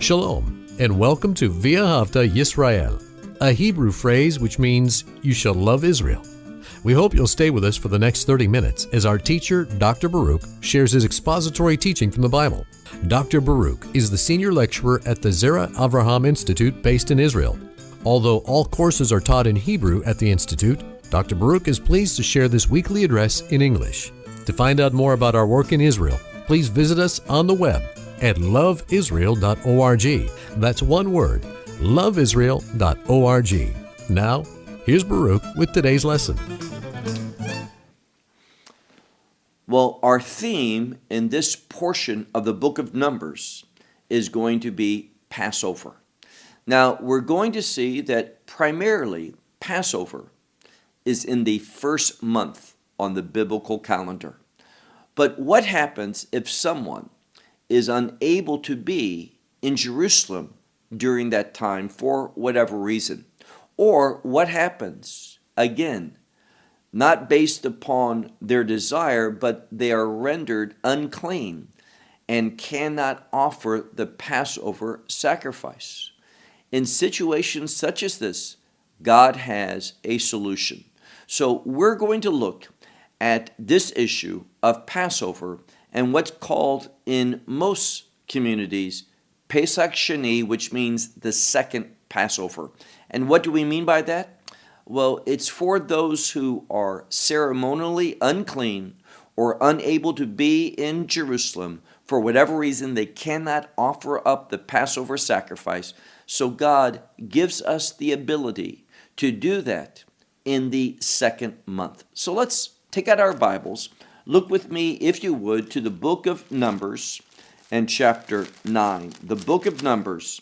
Shalom, and welcome to V'ahavta Yisrael, a Hebrew phrase which means, you shall love Israel. We hope you'll stay with us for the next 30 minutes as our teacher, Dr. Baruch, shares his expository teaching from the Bible. Dr. Baruch is the senior lecturer at the Zera Avraham Institute based in Israel. Although all courses are taught in Hebrew at the Institute, Dr. Baruch is pleased to share this weekly address in English. To find out more about our work in Israel, please visit us on the web at LoveIsrael.org. That's one word, LoveIsrael.org. Now, here's Baruch with today's lesson. Well, our theme in this portion of the book of Numbers is going to be Passover. Now, we're going to see that primarily Passover is in the first month on the biblical calendar. But what happens if someone is unable to be in Jerusalem during that time for whatever reason? Or what happens, again, not based upon their desire, but they are rendered unclean and cannot offer the Passover sacrifice? In situations such as this, God has a solution. So we're going to look at this issue of Passover and what's called in most communities Pesach Sheni, which means the second Passover. And what do we mean by that? Well, it's for those who are ceremonially unclean or unable to be in Jerusalem for whatever reason. They cannot offer up the Passover sacrifice. So God gives us the ability to do that in the second month. So let's take out our Bibles. Look with me, if you would, to the book of Numbers and chapter 9. The book of Numbers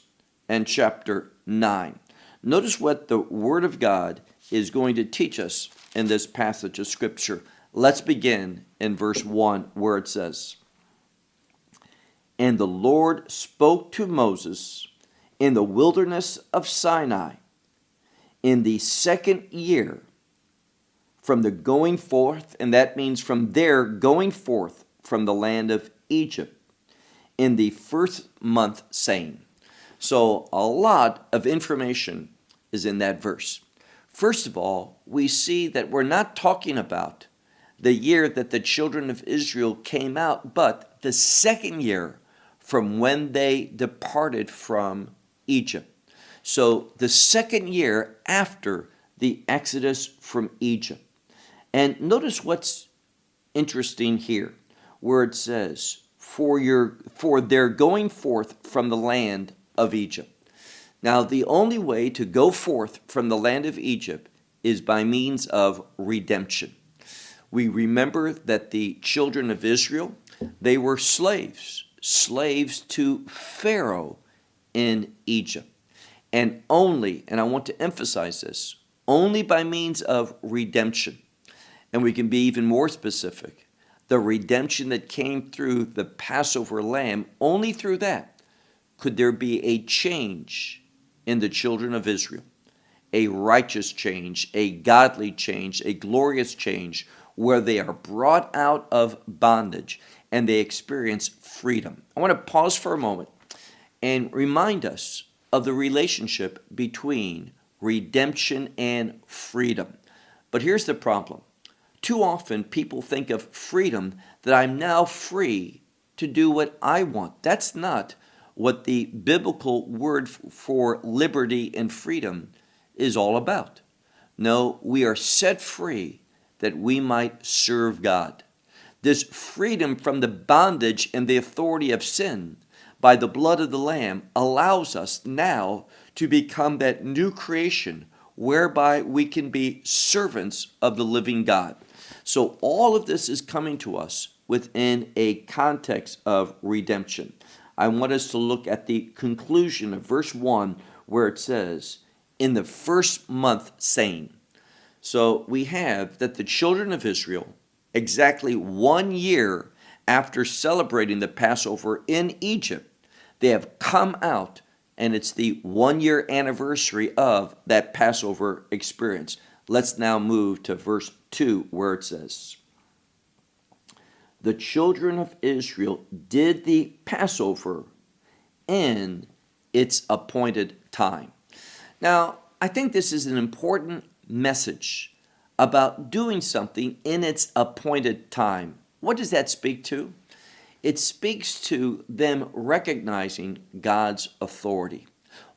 and chapter 9. Notice what the Word of God is going to teach us in this passage of Scripture. Let's begin in verse 1 where it says, "And the Lord spoke to Moses in the wilderness of Sinai in the second year from the going forth," and that means from their going forth from the land of Egypt, "in the first month, saying." So a lot of information is in that verse. First of all, we see that we're not talking about the year that the children of Israel came out, but the second year from when they departed from Egypt. So the second year after the Exodus from Egypt. And notice what's interesting here, where it says, for their going forth from the land of Egypt. Now, the only way to go forth from the land of Egypt is by means of redemption. We remember that the children of Israel, they were slaves to Pharaoh in Egypt. And only, and I want to emphasize this, only by means of redemption. And we can be even more specific. The redemption that came through the Passover lamb, only through that could there be a change in the children of Israel. A righteous change, a godly change, a glorious change, where they are brought out of bondage and they experience freedom. I want to pause for a moment and remind us of the relationship between redemption and freedom. But here's the problem. Too often people think of freedom that I'm now free to do what I want. That's not what the biblical word for liberty and freedom is all about. No, we are set free that we might serve God. This freedom from the bondage and the authority of sin by the blood of the Lamb allows us now to become that new creation whereby we can be servants of the living God. So all of this is coming to us within a context of redemption. I want us to look at the conclusion of verse 1 where it says, "in the first month, saying." So we have that the children of Israel, exactly 1 year after celebrating the Passover in Egypt, they have come out, and it's the 1-year anniversary of that Passover experience. Let's now move to verse 2 where it says, "The children of Israel did the Passover in its appointed time. Now, I think this is an important message about doing something in its appointed time. What does that speak to? It speaks to them recognizing God's authority.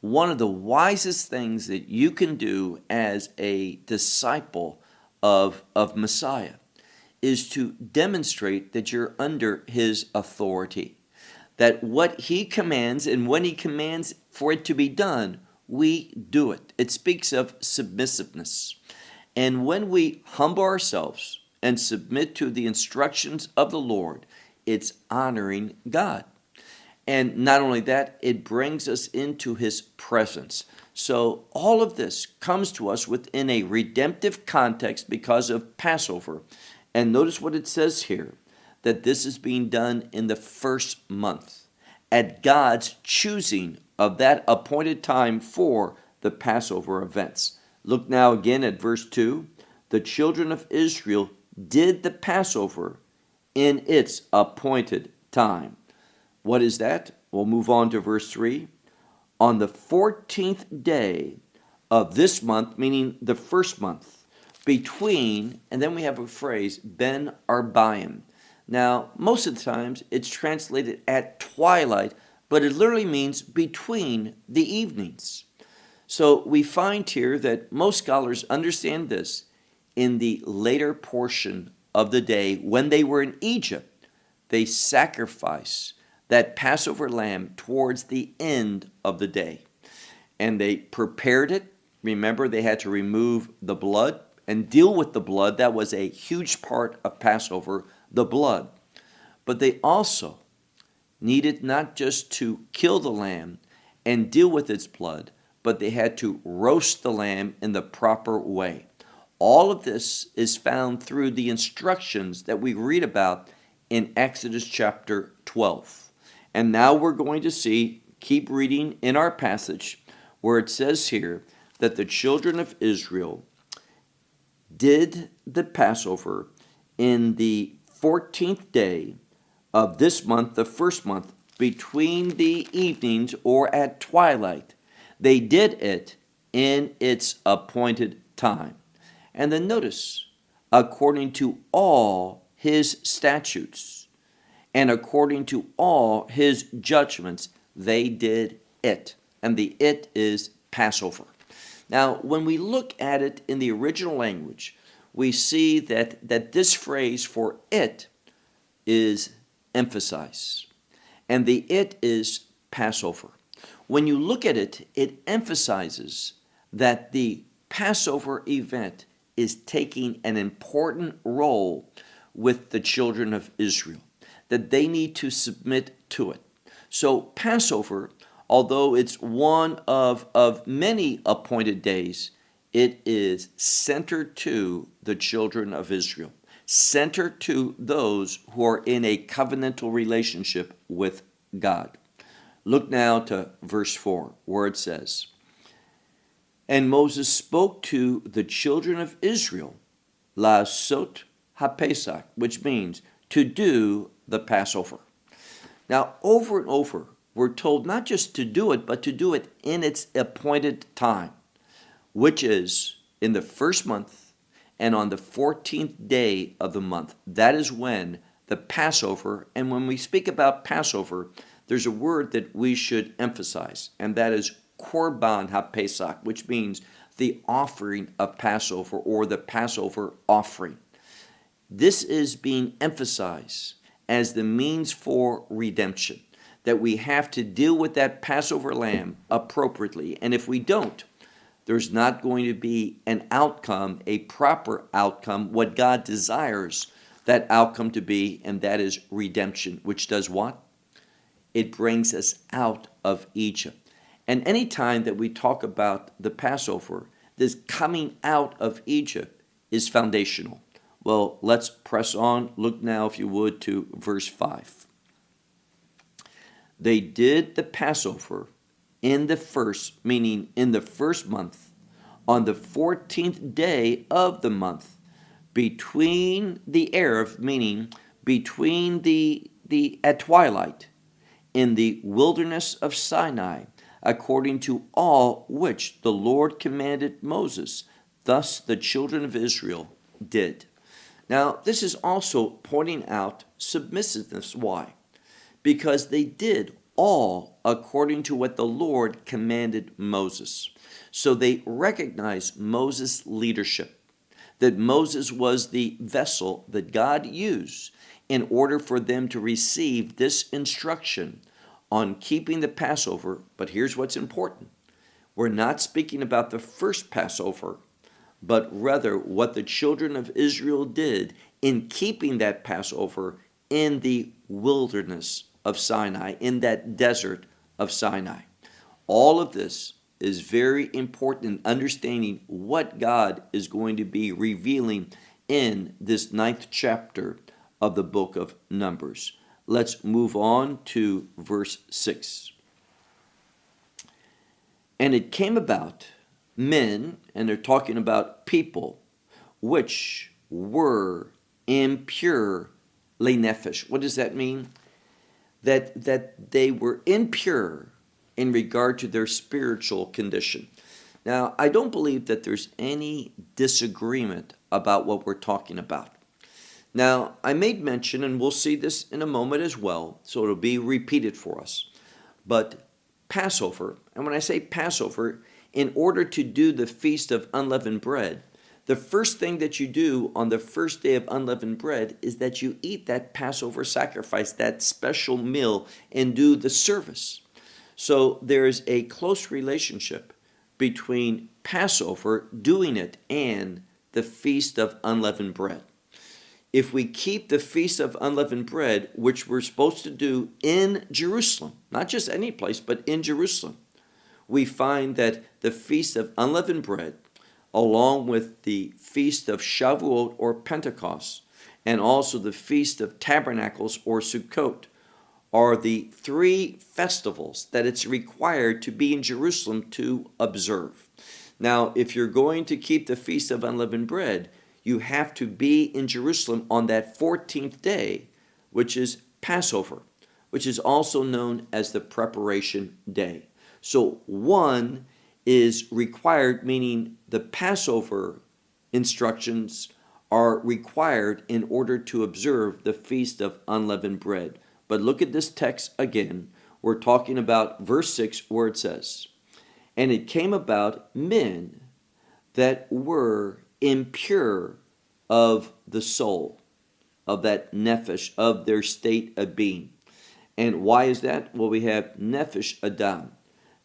One of the wisest things that you can do as a disciple of Messiah is to demonstrate that you're under his authority. That what he commands and when he commands for it to be done, we do it. It speaks of submissiveness. And when we humble ourselves and submit to the instructions of the Lord, it's honoring God. And not only that, it brings us into his presence. So all of this comes to us within a redemptive context because of Passover. And notice what it says here, that this is being done in the first month, at God's choosing of that appointed time for the Passover events. Look now again at verse 2. The children of Israel did the Passover in its appointed time. What is that? We'll move on to verse 3. On the 14th day of this month, meaning the first month, between, and then we have a phrase, Ben Arbaim. Now, most of the times it's translated at twilight, but it literally means between the evenings. So we find here that most scholars understand this in the later portion of the day when they were in Egypt. They sacrifice that Passover lamb towards the end of the day. And they prepared it. Remember, they had to remove the blood and deal with the blood. That was a huge part of Passover, the blood. But they also needed not just to kill the lamb and deal with its blood, but they had to roast the lamb in the proper way. All of this is found through the instructions that we read about in Exodus chapter 12. And now we're going to see, keep reading in our passage, where it says here that the children of Israel did the Passover in the 14th day of this month, the first month, between the evenings or at twilight. They did it in its appointed time. And then notice, according to all his statutes and according to all his judgments, they did it. And the it is Passover. Now, when we look at it in the original language, we see that this phrase for it is emphasized. And the it is Passover. When you look at it, it emphasizes that the Passover event is taking an important role with the children of Israel, that they need to submit to it. So Passover, although it's one of many appointed days, it is centered to the children of Israel, centered to those who are in a covenantal relationship with God. Look now to verse 4, where it says, And Moses spoke to the children of Israel, La'asot HaPesach, which means to do the Passover. Now, over and over, we're told not just to do it, but to do it in its appointed time, which is in the first month and on the 14th day of the month. That is when the Passover, and when we speak about Passover, there's a word that we should emphasize, and that is Korban HaPesach, which means the offering of Passover or the Passover offering. This is being emphasized as the means for redemption, that we have to deal with that Passover lamb appropriately. And if we don't, there's not going to be an outcome, a proper outcome, what God desires that outcome to be, and that is redemption, which does what? It brings us out of Egypt. And any time that we talk about the Passover, this coming out of Egypt is foundational. Well, let's press on. Look now, if you would, to verse 5. They did the Passover in the first, meaning in the first month, on the 14th day of the month, between the Erev, meaning between the at twilight, in the wilderness of Sinai, according to all which the Lord commanded Moses. Thus the children of Israel did. Now, this is also pointing out submissiveness. Why? Because they did all according to what the Lord commanded Moses. So they recognized Moses' leadership, that Moses was the vessel that God used in order for them to receive this instruction on keeping the Passover. But here's what's important. We're not speaking about the first Passover, but rather what the children of Israel did in keeping that Passover in the wilderness of Sinai, in that desert of Sinai. All of this is very important in understanding what God is going to be revealing in this 9th chapter of the book of Numbers. Let's move on to verse 6. And it came about men, and they're talking about people, which were impure lenephesh. What does that mean? That they were impure in regard to their spiritual condition. Now, I don't believe that there's any disagreement about what we're talking about. Now, I made mention, and we'll see this in a moment as well, so it'll be repeated for us. But Passover, and when I say Passover, in order to do the Feast of Unleavened Bread, the first thing that you do on the first day of unleavened bread is that you eat that Passover sacrifice, that special meal, and do the service. So there's a close relationship between Passover, doing it, and the Feast of Unleavened Bread. If we keep the Feast of Unleavened Bread, which we're supposed to do in Jerusalem, not just any place, but in Jerusalem, we find that the Feast of Unleavened Bread, along with the Feast of Shavuot or Pentecost, and also the Feast of Tabernacles or Sukkot, are the three festivals that it's required to be in Jerusalem to observe. Now, if you're going to keep the Feast of Unleavened Bread, you have to be in Jerusalem on that 14th day, which is Passover, which is also known as the Preparation Day. So one is required, meaning the Passover instructions are required in order to observe the Feast of Unleavened Bread. But look at this text again. We're talking about verse 6 where it says, and it came about men that were impure of the soul, of that nephesh, of their state of being. And why is that? Well, we have nephesh Adam.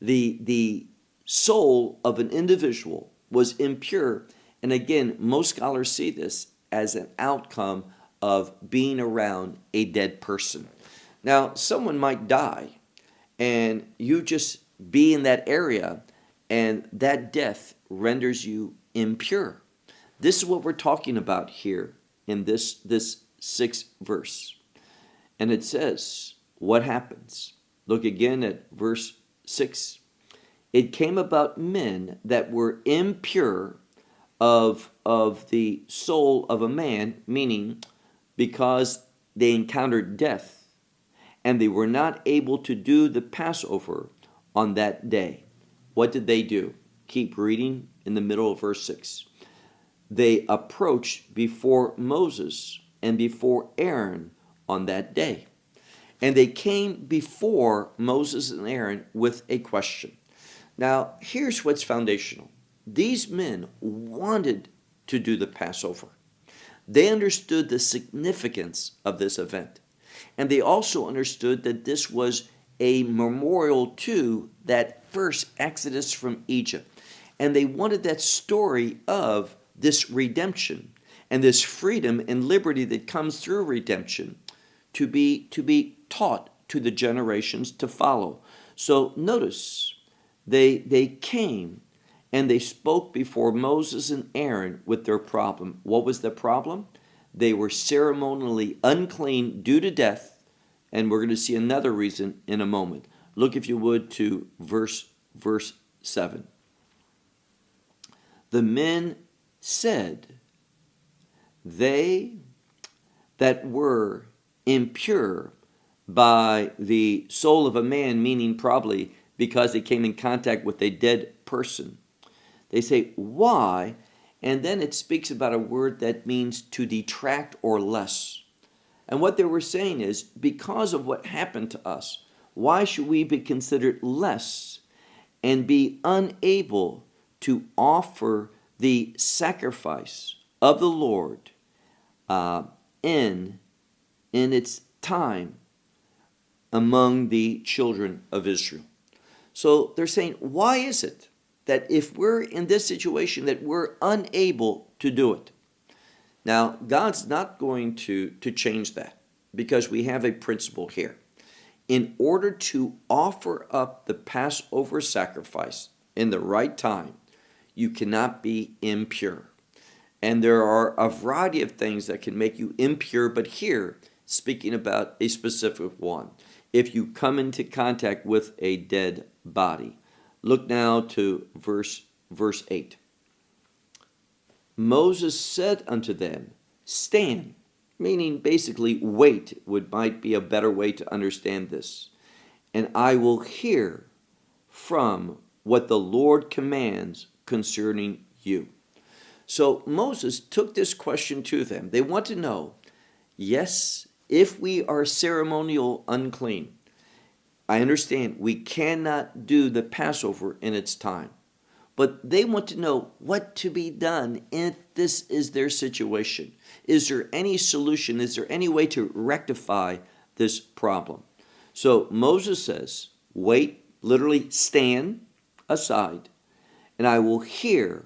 The soul of an individual was impure. And again, most scholars see this as an outcome of being around a dead person. Now, someone might die, and you just be in that area, and that death renders you impure. This is what we're talking about here in this 6th verse. And it says, what happens? Look again at verse 6. It came about men that were impure of the soul of a man, meaning because they encountered death, and they were not able to do the Passover on that day. What did they do? Keep reading in the middle of verse 6. They approached before Moses and before Aaron on that day. And they came before Moses and Aaron with a question. Now, here's what's foundational. These men wanted to do the Passover. They understood the significance of this event. And they also understood that this was a memorial to that first exodus from Egypt. And they wanted that story of this redemption and this freedom and liberty that comes through redemption to be taught to the generations to follow. So notice, they came and they spoke before Moses and Aaron with their problem. What was the problem? They were ceremonially unclean due to death, and we're going to see another reason in a moment. Look, if you would, to verse 7. The men said, they that were impure by the soul of a man, meaning probably because they came in contact with a dead person. They say, why? And then it speaks about a word that means to detract or less. And what they were saying is, because of what happened to us, why should we be considered less and be unable to offer the sacrifice of the Lord in its time among the children of Israel? So they're saying, why is it that if we're in this situation that we're unable to do it? Now, God's not going to change that, because we have a principle here. In order to offer up the Passover sacrifice in the right time, you cannot be impure. And there are a variety of things that can make you impure, but here, speaking about a specific one, if you come into contact with a dead body. Look now to verse 8. Moses said unto them, stand, meaning basically wait might be a better way to understand this, and I will hear from what the Lord commands concerning you. So Moses took this question to them. They want to know, yes, if we are ceremonial unclean, I understand we cannot do the Passover in its time. But they want to know what to be done if this is their situation. Is there any solution? Is there any way to rectify this problem? So Moses says, wait, literally stand aside, and I will hear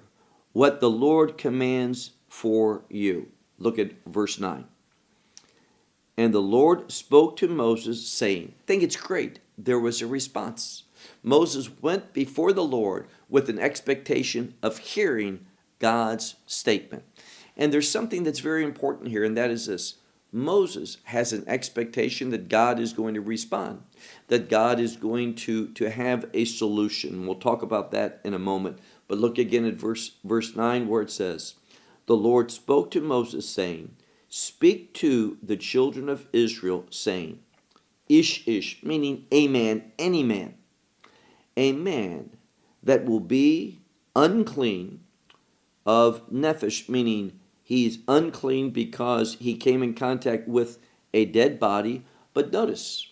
what the Lord commands for you. Look at verse 9. And the Lord spoke to Moses, saying, I think it's great. There was a response. Moses went before the Lord with an expectation of hearing God's statement. And there's something that's very important here, and that is this. Moses has an expectation that God is going to respond, that God is going to have a solution. We'll talk about that in a moment. But look again at verse 9 where it says, the Lord spoke to Moses, saying, speak to the children of Israel, saying, Ish, meaning a man, any man, a man that will be unclean of nephesh, meaning he's unclean because he came in contact with a dead body. But notice,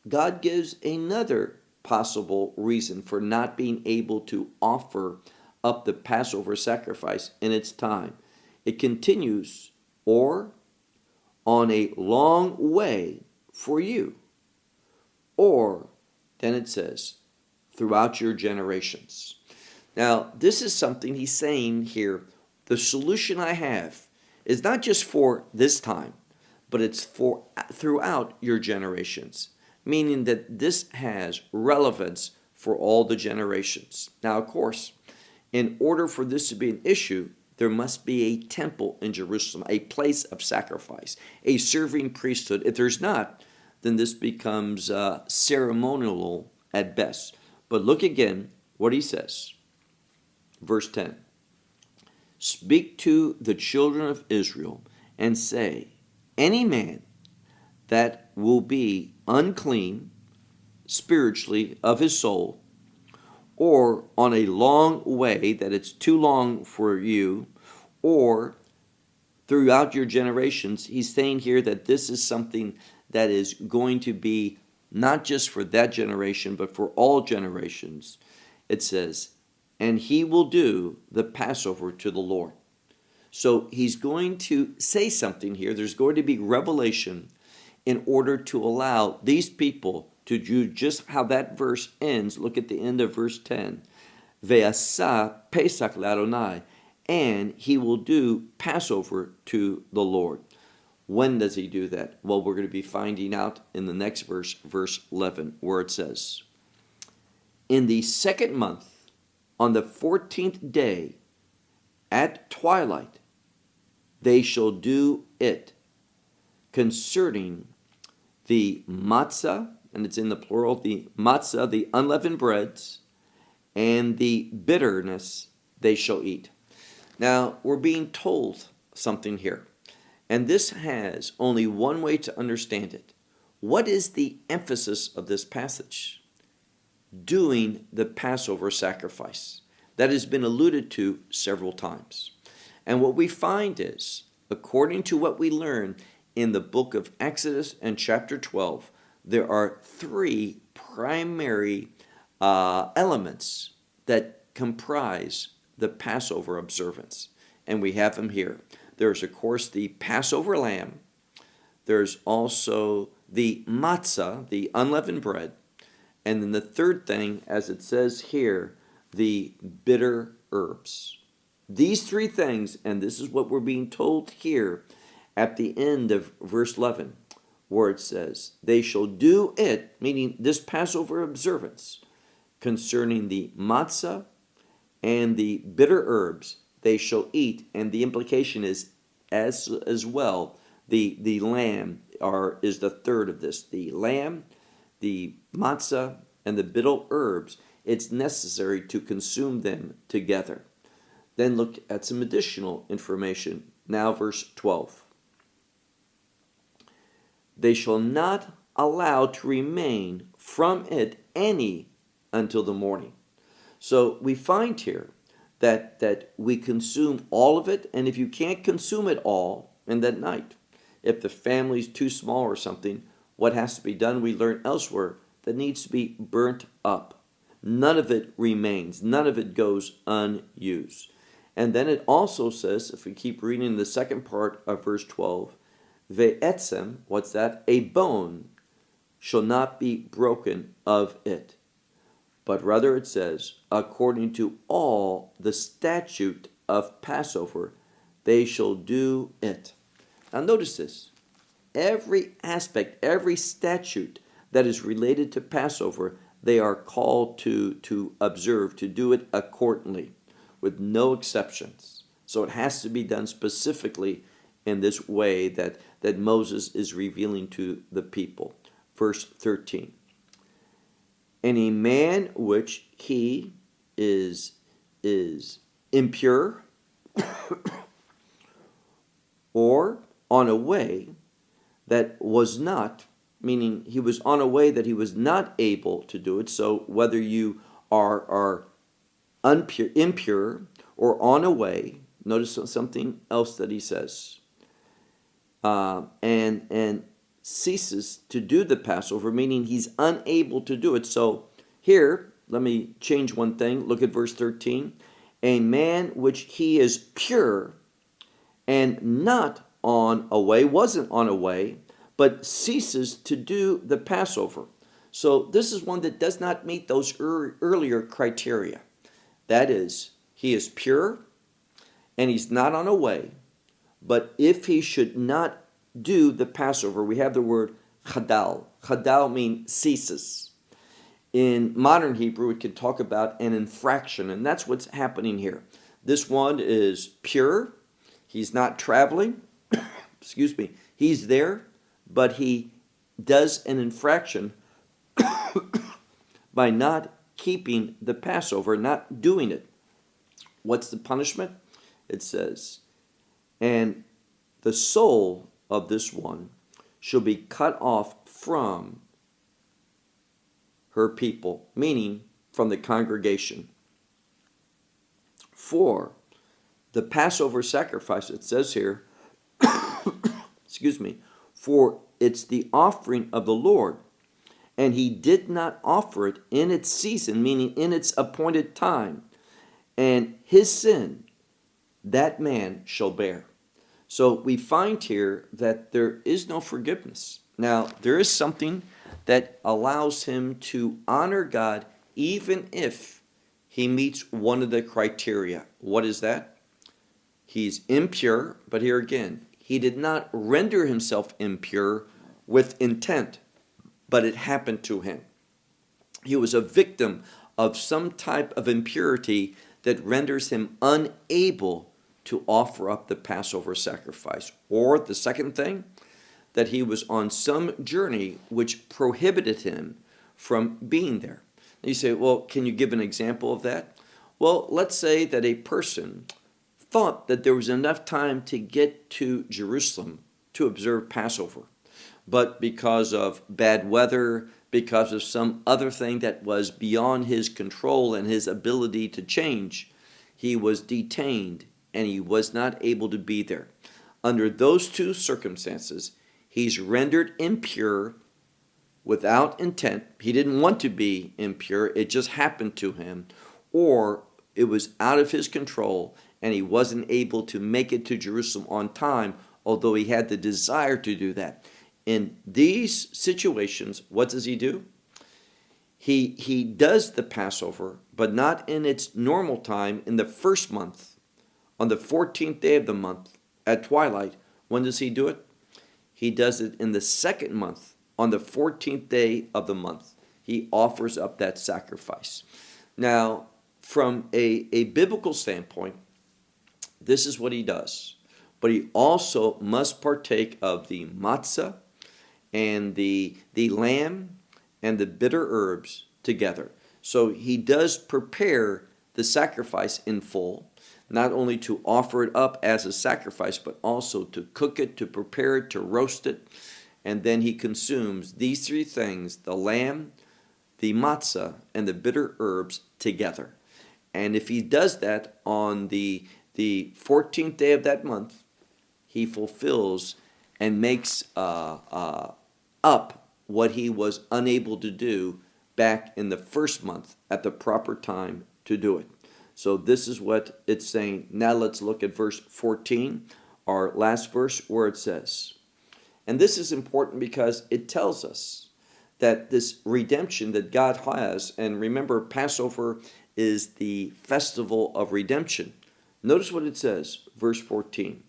God gives another possible reason for not being able to offer up the Passover sacrifice in its time. It continues, or on a long way for you, or then it says, throughout your generations. Now, this is something he's saying here. The solution I have is not just for this time, but it's for throughout your generations, meaning that this has relevance for all the generations. Now, of course, in order for this to be an issue, there must be a temple in Jerusalem, a place of sacrifice, a serving priesthood. If there's not, then this becomes ceremonial at best. But look again what he says. Verse 10. Speak to the children of Israel and say, any man that will be unclean spiritually of his soul, or on a long way that it's too long for you, or throughout your generations, he's saying here that this is something that is going to be not just for that generation, but for all generations. It says, and he will do the Passover to the Lord. So he's going to say something here. There's going to be revelation in order to allow these people to do just how that verse ends. Look at the end of verse 10. Ve'asa Pesach l'Adonai, and he will do Passover to the Lord. When does he do that? Well, we're going to be finding out in the next verse, verse 11, where it says, in the second month, on the 14th day, at twilight, they shall do it concerning the matzah, and it's in the plural, the matzah, the unleavened breads, and the bitterness they shall eat. Now, we're being told something here, and this has only one way to understand it. What is the emphasis of this passage? doing the Passover sacrifice. That has been alluded to several times. And what we find is, according to what we learn in the book of Exodus and chapter 12, there are three primary elements that comprise the Passover observance. And we have them here. There's, of course, the Passover lamb. There's also the matzah, the unleavened bread. And then the third thing, as it says here, the bitter herbs. These three things, and this is what we're being told here at the end of verse 11, where it says, they shall do it, meaning this Passover observance, concerning the matzah and the bitter herbs, they shall eat. And the implication is as well, the lamb is the third of this. The lamb, the matzah, and the bitter herbs, it's necessary to consume them together. Then look at some additional information. Now verse 12. They shall not allow to remain from it any until the morning. So we find here that we consume all of it, and if you can't consume it all in that night, if the family's too small or something, what has to be done, we learn elsewhere, that needs to be burnt up. None of it remains. None of it goes unused. And then it also says, if we keep reading the second part of verse 12, ve'etzem, what's that? A bone shall not be broken of it. But rather it says, according to all the statute of Passover, they shall do it. Now notice this. Every aspect, every statute that is related to Passover, they are called to observe, to do it accordingly, with no exceptions. So it has to be done specifically in this way that Moses is revealing to the people. Verse 13. And a man which he is impure or on a way that was not, meaning he was on a way that he was not able to do it. So whether you are impure or on a way, notice something else that he says, and ceases to do the Passover, meaning he's unable to do it. So here, let me change one thing. Look at verse 13. A man which he is pure and not on a way, wasn't on a way, but ceases to do the Passover. So this is one that does not meet those earlier criteria. That is, he is pure and he's not on a way, but if he should not do the Passover, we have the word chadal. Chadal means ceases. In modern Hebrew, it can talk about an infraction, and that's what's happening here. This one is pure. He's not traveling. Excuse me. He's there, but he does an infraction by not keeping the Passover, not doing it. What's the punishment? It says, and the soul of this one shall be cut off from her people, meaning from the congregation. For the Passover sacrifice, it says here, excuse me, for it's the offering of the Lord, and he did not offer it in its season, meaning in its appointed time, and his sin that man shall bear. So we find here that there is no forgiveness. Now, there is something that allows him to honor God even if he meets one of the criteria. What is that? He's impure, but here again, he did not render himself impure with intent, but it happened to him. He was a victim of some type of impurity that renders him unable to offer up the Passover sacrifice. Or the second thing, that he was on some journey which prohibited him from being there. And you say, well, can you give an example of that? Well, let's say that a person thought that there was enough time to get to Jerusalem to observe Passover. but because of bad weather, because of some other thing that was beyond his control and his ability to change, he was detained and he was not able to be there. Under those two circumstances, he's rendered impure without intent. He didn't want to be impure, it just happened to him, or it was out of his control and he wasn't able to make it to Jerusalem on time, although he had the desire to do that. In these situations, what does he do? He does the Passover, but not in its normal time in the first month, on the 14th day of the month at twilight. When does he do it? He does it in the second month, on the 14th day of the month. He offers up that sacrifice. Now, from a biblical standpoint, this is what he does. But he also must partake of the matzah and the lamb and the bitter herbs together. So he does prepare the sacrifice in full, not only to offer it up as a sacrifice, but also to cook it, to prepare it, to roast it. And then he consumes these three things, the lamb, the matzah, and the bitter herbs together. And if he does that on the 14th day of that month, he fulfills and makes up what he was unable to do back in the first month at the proper time to do it. So this is what it's saying. Now let's look at verse 14, our last verse, where it says, and this is important because it tells us that this redemption that God has, and remember, Passover is the festival of redemption. Notice what it says, verse 14.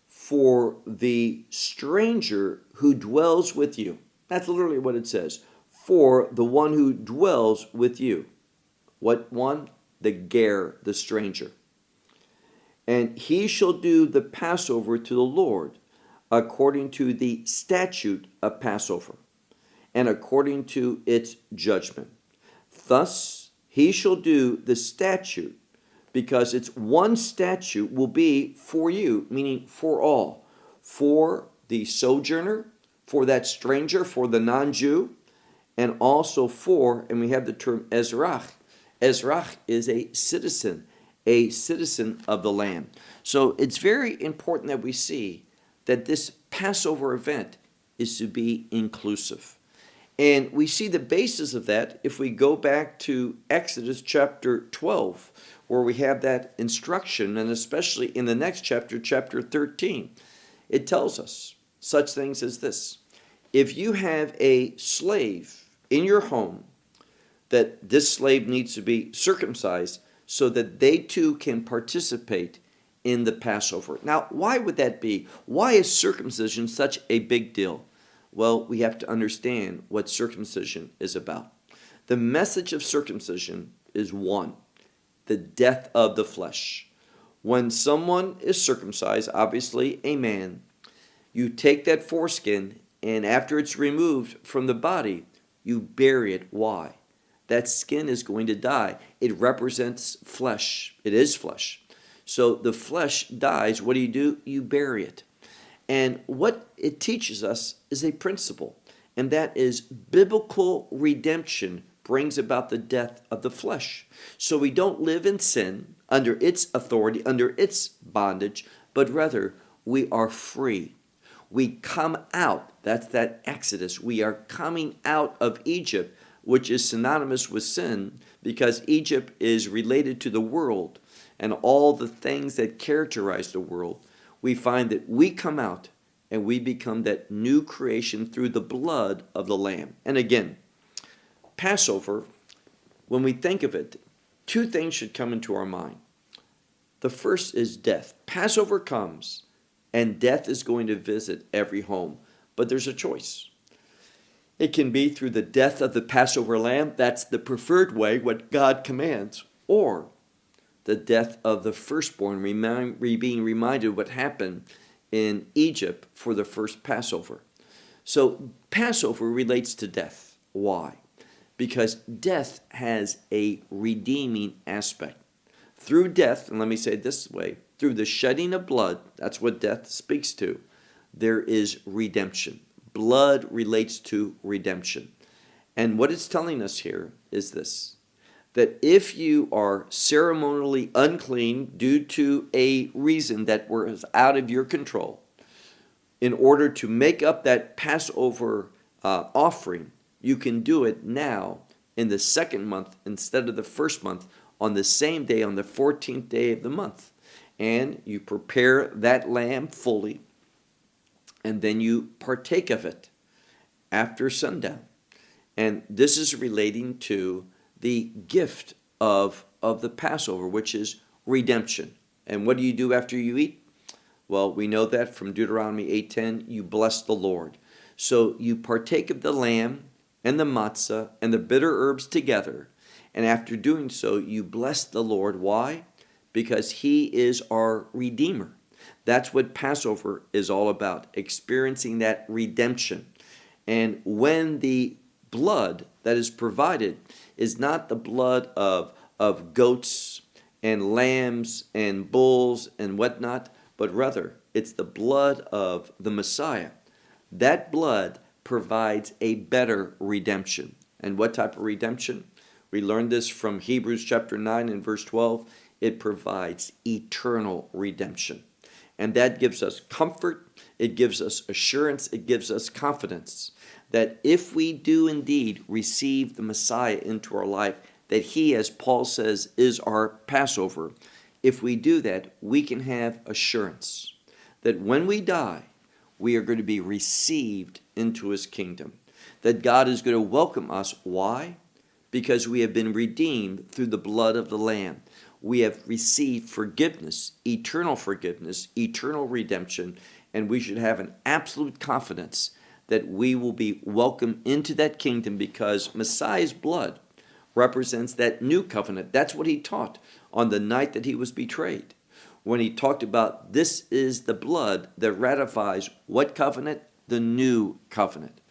For the stranger who dwells with you. That's literally what it says. For the one who dwells with you. What one? The ger, the stranger. And he shall do the Passover to the Lord according to the statute of Passover and according to its judgment. Thus he shall do the statute, because it's one statute will be for you, meaning for all, for the sojourner, for that stranger, for the non-Jew, and also for, and we have the term Ezrach. Ezrach is a citizen of the land. So it's very important that we see that this Passover event is to be inclusive. And we see the basis of that if we go back to Exodus chapter 12, where we have that instruction, and especially in the next chapter, chapter 13. It tells us such things as this. If you have a slave in your home, that this slave needs to be circumcised so that they too can participate in the Passover. Now, why would that be? Why is circumcision such a big deal? Well, we have to understand what circumcision is about. The message of circumcision is one, the death of the flesh. When someone is circumcised, obviously a man, you take that foreskin, and after it's removed from the body, you bury it. Why? That skin is going to die. It represents flesh. It is flesh. So the flesh dies. What do? You bury it. And what it teaches us is a principle, and that is biblical redemption brings about the death of the flesh. So we don't live in sin under its authority, under its bondage, but rather we are free. We come out. That's that Exodus. We are coming out of Egypt, which is synonymous with sin, because Egypt is related to the world and all the things that characterize the world. We find that we come out and we become that new creation through the blood of the Lamb. And again, Passover, when we think of it, two things should come into our mind. The first is death. Passover comes and death is going to visit every home, but there's a choice. It can be through the death of the Passover lamb, that's the preferred way, what God commands, or the death of the firstborn, being reminded what happened in Egypt for the first Passover. So Passover relates to death. Why? Because death has a redeeming aspect. Through death, and let me say it this way, through the shedding of blood, that's what death speaks to. there is redemption. Blood relates to redemption. And what it's telling us here is this, that if you are ceremonially unclean due to a reason that was out of your control, in order to make up that Passover offering, you can do it now in the second month instead of the first month, on the same day, on the 14th day of the month. And you prepare that lamb fully, and then you partake of it after sundown. And this is relating to the gift of the Passover, which is redemption. And what do you do after you eat? Well, we know that from Deuteronomy 8:10, you bless the Lord. So you partake of the lamb and the matzah and the bitter herbs together. And after doing so, you bless the Lord. Why? Because he is our Redeemer. That's what Passover is all about, experiencing that redemption. And when the blood that is provided is not the blood of goats and lambs and bulls and whatnot, but rather it's the blood of the Messiah. That blood provides a better redemption. And what type of redemption? We learned this from Hebrews chapter 9 and verse 12. It provides eternal redemption. And that gives us comfort, it gives us assurance, it gives us confidence that if we do indeed receive the Messiah into our life, that he, as Paul says, is our Passover, if we do that, we can have assurance that when we die, we are going to be received into his kingdom, that God is going to welcome us. Why? Because we have been redeemed through the blood of the Lamb. We have received forgiveness, eternal redemption, and we should have an absolute confidence that we will be welcomed into that kingdom because Messiah's blood represents that new covenant. That's what he taught on the night that he was betrayed, when he talked about this is the blood that ratifies what covenant? The new covenant.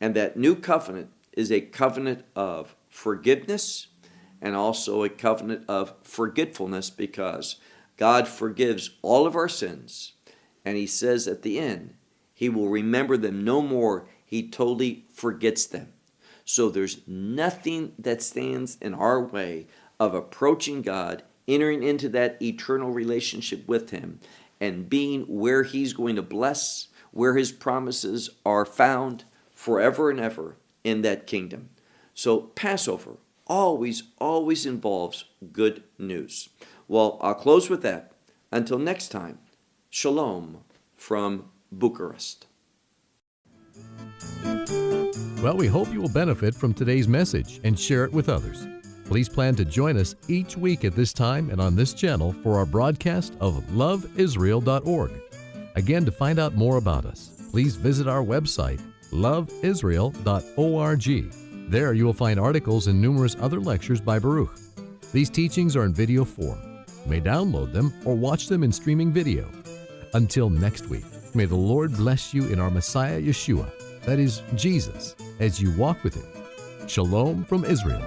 And that new covenant is a covenant of forgiveness and also a covenant of forgetfulness, because God forgives all of our sins. And he says at the end, he will remember them no more. He totally forgets them. So there's nothing that stands in our way of approaching God, entering into that eternal relationship with him, and being where he's going to bless, where his promises are found forever and ever in that kingdom. So Passover always involves good news. Well, I'll close with that. Until next time, shalom from Bucharest. Well, we hope you will benefit from today's message and share it with others. Please plan to join us each week at this time and on this channel for our broadcast of LoveIsrael.org. Again, to find out more about us, please visit our website, LoveIsrael.org. There you will find articles and numerous other lectures by Baruch. These teachings are in video form. You may download them or watch them in streaming video. Until next week, may the Lord bless you in our Messiah Yeshua, that is Jesus, as you walk with him. Shalom from Israel.